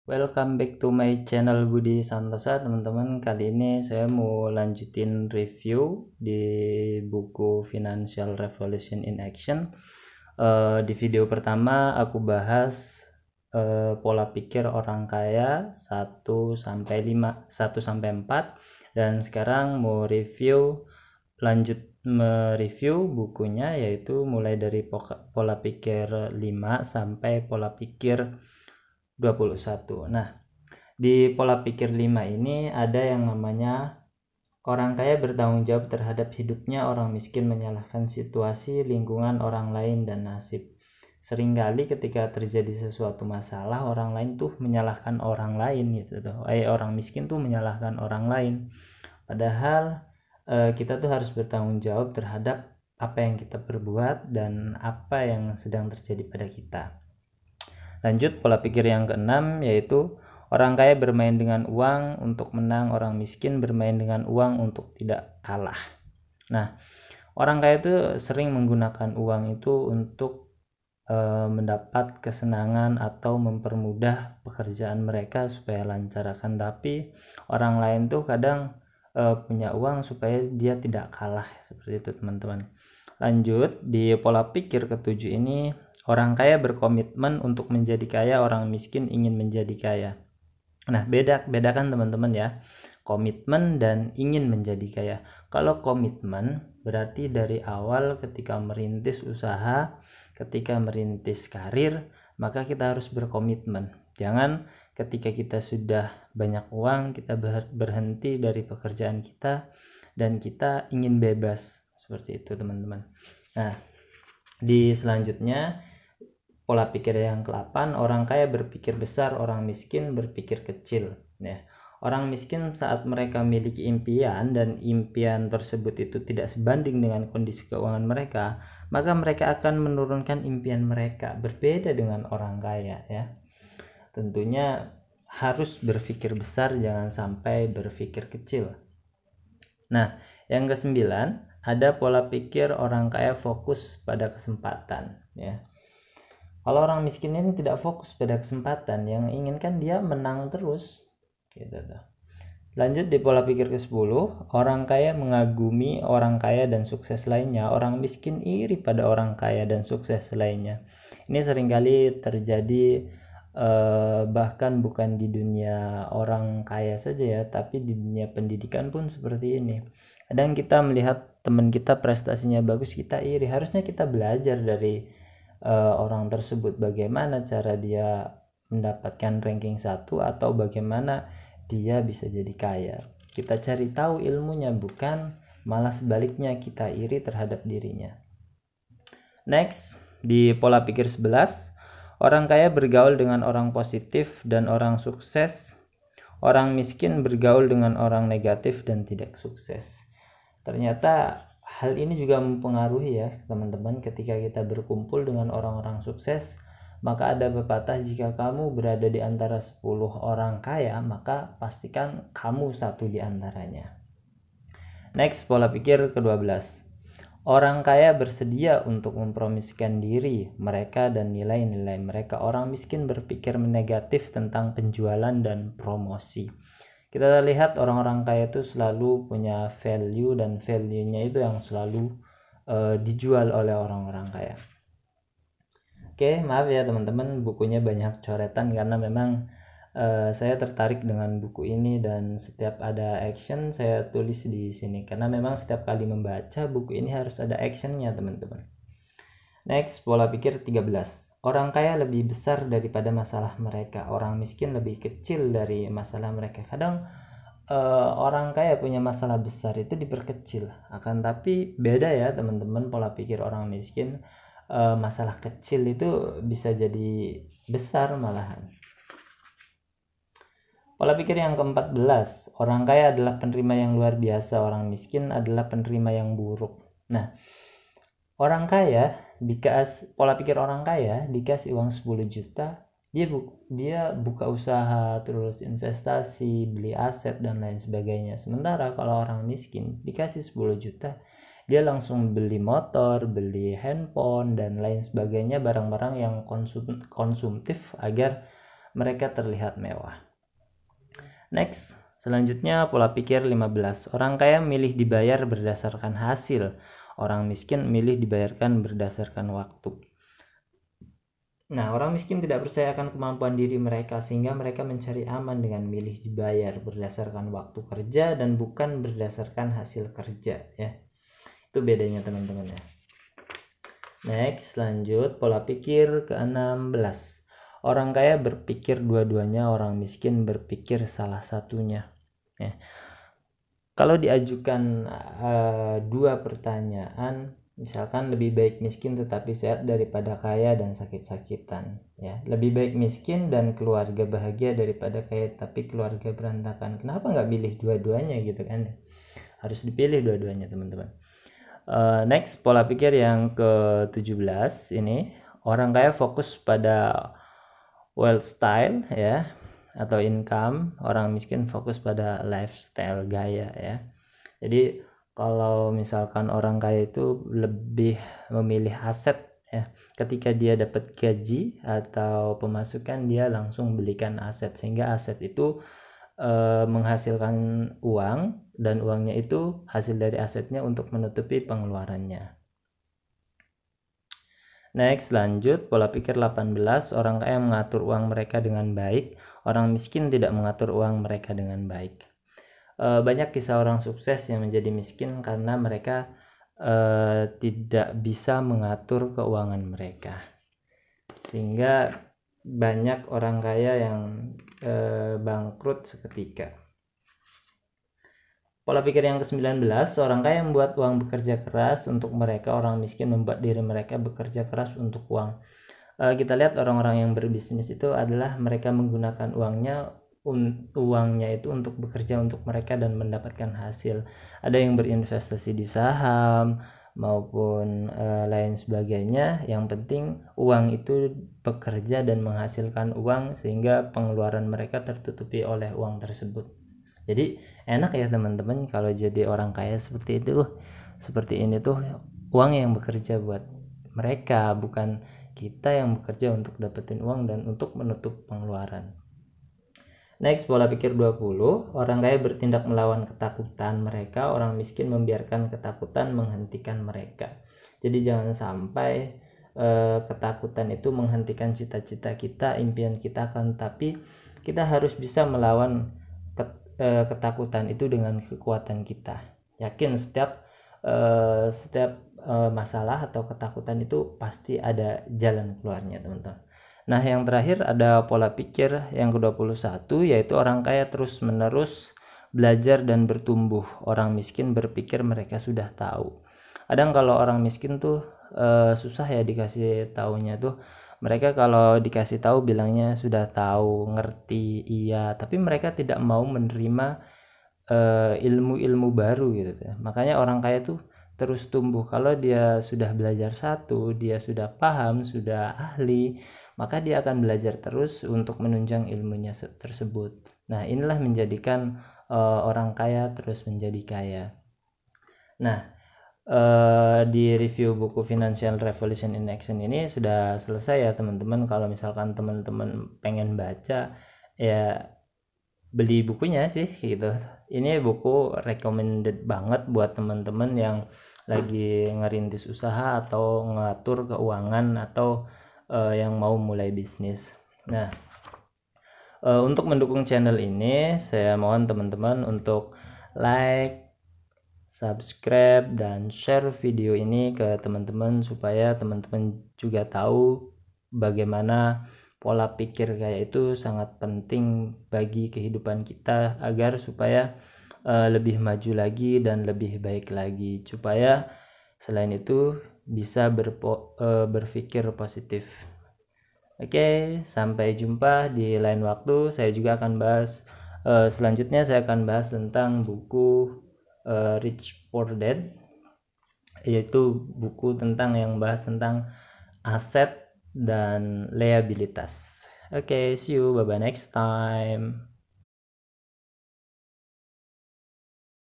Welcome back to my channel Budi Santosa, teman-teman. Kali ini saya mau lanjutin review di buku Financial Revolution in Action. Di video pertama aku bahas pola pikir orang kaya 1 sampai 4, dan sekarang mau mereview bukunya, yaitu mulai dari pola pikir 5 sampai pola pikir 21. Nah, di pola pikir 5 ini ada yang namanya orang kaya bertanggung jawab terhadap hidupnya, orang miskin menyalahkan situasi, lingkungan, orang lain, dan nasib. Seringkali ketika terjadi sesuatu masalah, orang lain tuh menyalahkan orang lain gitu tuh. Orang miskin tuh menyalahkan orang lain. Padahal kita tuh harus bertanggung jawab terhadap apa yang kita perbuat dan apa yang sedang terjadi pada kita. Lanjut, pola pikir yang keenam, yaitu orang kaya bermain dengan uang untuk menang, orang miskin bermain dengan uang untuk tidak kalah. Nah, orang kaya itu sering menggunakan uang itu untuk mendapat kesenangan atau mempermudah pekerjaan mereka supaya lancar. Akan tapi orang lain tuh kadang punya uang supaya dia tidak kalah, seperti itu teman-teman. Lanjut, di pola pikir ketujuh ini, orang kaya berkomitmen untuk menjadi kaya, orang miskin ingin menjadi kaya. Nah, bedakan teman-teman ya, komitmen dan ingin menjadi kaya. Kalau komitmen berarti dari awal ketika merintis usaha, ketika merintis karir, maka kita harus berkomitmen. Jangan ketika kita sudah banyak uang, kita berhenti dari pekerjaan kita dan kita ingin bebas. Seperti itu teman-teman. Nah, di selanjutnya pola pikir yang ke-8, orang kaya berpikir besar, orang miskin berpikir kecil. Ya, orang miskin saat mereka memiliki impian dan impian tersebut itu tidak sebanding dengan kondisi keuangan mereka, maka mereka akan menurunkan impian mereka. Berbeda dengan orang kaya ya. Tentunya harus berpikir besar, jangan sampai berpikir kecil. Nah, yang ke-9, ada pola pikir orang kaya fokus pada kesempatan ya. Kalau orang miskin ini tidak fokus pada kesempatan, yang inginkan dia menang terus gitu tuh. Lanjut di pola pikir ke-10, orang kaya mengagumi orang kaya dan sukses lainnya, orang miskin iri pada orang kaya dan sukses lainnya. Ini seringkali terjadi bahkan bukan di dunia orang kaya saja ya, tapi di dunia pendidikan pun seperti ini. Kadang kita melihat teman kita prestasinya bagus, kita iri. Harusnya kita belajar dari orang tersebut, bagaimana cara dia mendapatkan ranking 1 atau bagaimana dia bisa jadi kaya. Kita cari tahu ilmunya, bukan malah sebaliknya kita iri terhadap dirinya. Next, di pola pikir 11, orang kaya bergaul dengan orang positif dan orang sukses, orang miskin bergaul dengan orang negatif dan tidak sukses. Ternyata hal ini juga mempengaruhi ya teman-teman. Ketika kita berkumpul dengan orang-orang sukses, maka ada pepatah, jika kamu berada di antara 10 orang kaya, maka pastikan kamu satu di antaranya. Next, pola pikir ke-12, orang kaya bersedia untuk mempromosikan diri mereka dan nilai-nilai mereka. Orang miskin berpikir negatif tentang penjualan dan promosi. Kita lihat orang-orang kaya itu selalu punya value, dan value-nya itu yang selalu dijual oleh orang-orang kaya. Oke, maaf ya teman-teman, bukunya banyak coretan karena memang saya tertarik dengan buku ini, dan setiap ada action saya tulis di sini karena memang setiap kali membaca buku ini harus ada actionnya teman-teman. Next, pola pikir 13, orang kaya lebih besar daripada masalah mereka, orang miskin lebih kecil dari masalah mereka. Kadang orang kaya punya masalah besar itu diperkecil, akan tapi beda ya teman-teman, pola pikir orang miskin, masalah kecil itu bisa jadi besar malahan. Pola pikir yang ke-14, orang kaya adalah penerima yang luar biasa, orang miskin adalah penerima yang buruk. Nah, orang kaya pola pikir orang kaya dikasih uang 10 juta, dia buka usaha, terus investasi, beli aset dan lain sebagainya. Sementara kalau orang miskin dikasih 10 juta, dia langsung beli motor, beli handphone dan lain sebagainya, barang-barang yang konsumtif agar mereka terlihat mewah. Next, selanjutnya pola pikir 15. Orang kaya milih dibayar berdasarkan hasil. Orang miskin milih dibayarkan berdasarkan waktu. Nah, orang miskin tidak percaya akan kemampuan diri mereka sehingga mereka mencari aman dengan milih dibayar berdasarkan waktu kerja dan bukan berdasarkan hasil kerja ya. Itu bedanya teman-teman ya. Next, lanjut pola pikir ke-16. Orang kaya berpikir dua-duanya, orang miskin berpikir salah satunya ya. Kalau diajukan dua pertanyaan, misalkan lebih baik miskin tetapi sehat daripada kaya dan sakit-sakitan ya. Lebih baik miskin dan keluarga bahagia daripada kaya tapi keluarga berantakan. Kenapa nggak pilih dua-duanya gitu kan? Harus dipilih dua-duanya teman-teman. Next, pola pikir yang ke-17 ini, orang kaya fokus pada wealth style ya atau income, orang miskin fokus pada lifestyle, gaya ya. Jadi kalau misalkan orang kaya itu lebih memilih aset ya, ketika dia dapat gaji atau pemasukan dia langsung belikan aset sehingga aset itu menghasilkan uang dan uangnya itu hasil dari asetnya untuk menutupi pengeluarannya. Next, lanjut pola pikir 18. Orang kaya mengatur uang mereka dengan baik, orang miskin tidak mengatur uang mereka dengan baik. Banyak kisah orang sukses yang menjadi miskin karena mereka tidak bisa mengatur keuangan mereka, sehingga banyak orang kaya yang bangkrut seketika. Pola pikir yang ke-19, orang kaya membuat uang bekerja keras untuk mereka, orang miskin membuat diri mereka bekerja keras untuk uang. Kita lihat orang-orang yang berbisnis itu adalah mereka menggunakan uangnya itu untuk bekerja untuk mereka dan mendapatkan hasil. Ada yang berinvestasi di saham maupun lain sebagainya. Yang penting uang itu bekerja dan menghasilkan uang sehingga pengeluaran mereka tertutupi oleh uang tersebut. Jadi enak ya teman-teman kalau jadi orang kaya seperti itu. Seperti ini tuh uang yang bekerja buat mereka, bukan kita yang bekerja untuk dapetin uang dan untuk menutup pengeluaran. Next, pola pikir 20. Orang kaya bertindak melawan ketakutan mereka, orang miskin membiarkan ketakutan menghentikan mereka. Jadi jangan sampai ketakutan itu menghentikan cita-cita kita, impian kita kan, tapi kita harus bisa melawan ketakutan itu dengan kekuatan kita. Yakin setiap masalah atau ketakutan itu pasti ada jalan keluarnya teman-teman. Nah yang terakhir ada pola pikir yang ke-21, yaitu orang kaya terus menerus belajar dan bertumbuh, orang miskin berpikir mereka sudah tahu. Kadang kalau orang miskin tuh susah ya dikasih taunya tuh. Mereka kalau dikasih tahu bilangnya sudah tahu, ngerti, iya, tapi mereka tidak mau menerima ilmu-ilmu baru gitu ya. Makanya orang kaya tuh terus tumbuh. Kalau dia sudah belajar satu, dia sudah paham, sudah ahli, maka dia akan belajar terus untuk menunjang ilmunya tersebut. Nah, inilah menjadikan orang kaya terus menjadi kaya. Nah, di review buku Financial Revolution in Action ini sudah selesai ya teman-teman. Kalau misalkan teman-teman pengen baca ya beli bukunya sih gitu. Ini buku recommended banget buat teman-teman yang lagi ngerintis usaha atau ngatur keuangan atau yang mau mulai bisnis. Nah, untuk mendukung channel ini saya mohon teman-teman untuk like, subscribe dan share video ini ke teman-teman supaya teman-teman juga tahu bagaimana pola pikir kayak itu sangat penting bagi kehidupan kita agar supaya lebih maju lagi dan lebih baik lagi, supaya selain itu bisa berpikir positif. Oke, sampai jumpa di lain waktu. Saya juga akan bahas selanjutnya saya akan bahas tentang buku Rich Poor Dad, yaitu buku yang bahas tentang aset dan liabilitas. Oke, see you, bye bye next time.